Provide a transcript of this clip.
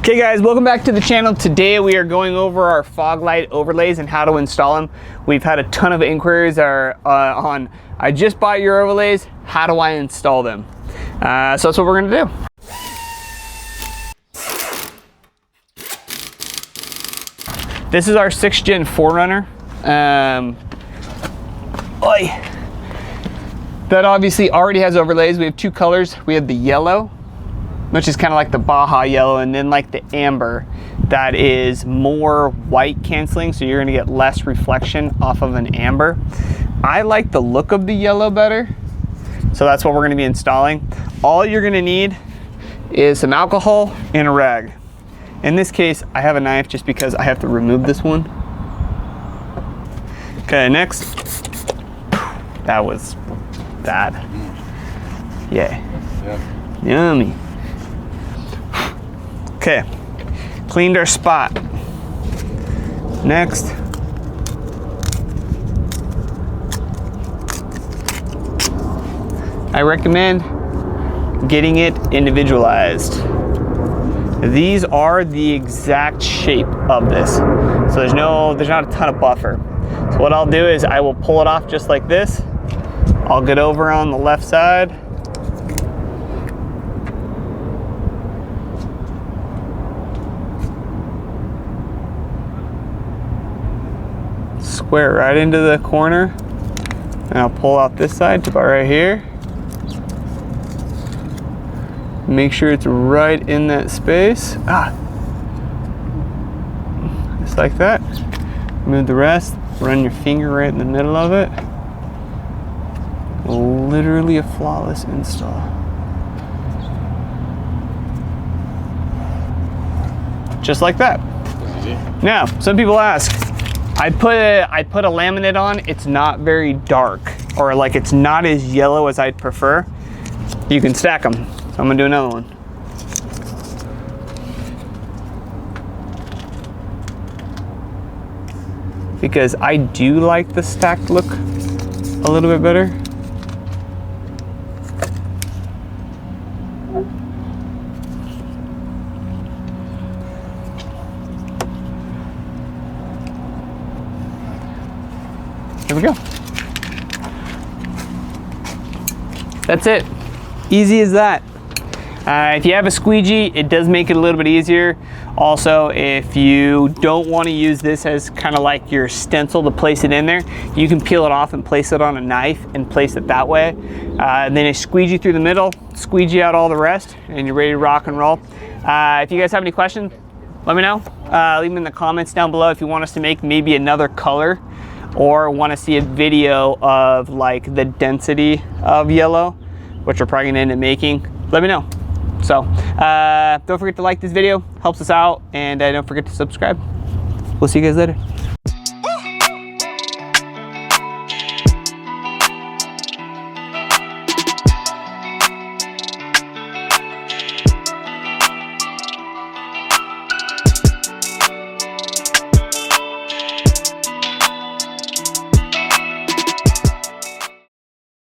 Okay guys, welcome back to the channel. Today we are going over our fog light overlays and how to install them. We've had a ton of inquiries on, I just bought your overlays, how do I install them? So that's what we're gonna do. This is our 6th Gen 4Runner. That obviously already has overlays. We have two colors. We have the yellow, which is kind of like the Baja yellow, and then like the amber that is more white canceling, so you're gonna get less reflection off of an amber. I like the look of the yellow better, so that's what we're gonna be installing. All you're gonna need is some alcohol and a rag. In this case, I have a knife just because I have to remove this one. Okay, next. That was bad. Yeah. Yummy. Okay, cleaned our spot. Next, I recommend getting it individualized. These are the exact shape of this, so there's not a ton of buffer. So what I'll do is I will pull it off just like this. I'll get over on the left side. Square right into the corner, and I'll pull out this side to about right here. Make sure it's right in that space. Just like that. Move the rest, run your finger right in the middle of it. Literally a flawless install. Just like that. Now, some people ask, I put a laminate on, it's not very dark, or like it's not as yellow as I'd prefer. You can stack them, so I'm gonna do another one. Because I do like the stacked look a little bit better. There we go. That's it. Easy as that. If you have a squeegee, it does make it a little bit easier. Also, if you don't want to use this as kind of like your stencil to place it in there, you can peel it off and place it on a knife and place it that way. And then a squeegee through the middle, squeegee out all the rest, and you're ready to rock and roll. If you guys have any questions, let me know. Leave them in the comments down below if you want us to make maybe another color, or want to see a video of like the density of yellow, which we're probably gonna end up making. Let me know. So don't forget to like this video, helps us out, and don't forget to subscribe. We'll see you guys later.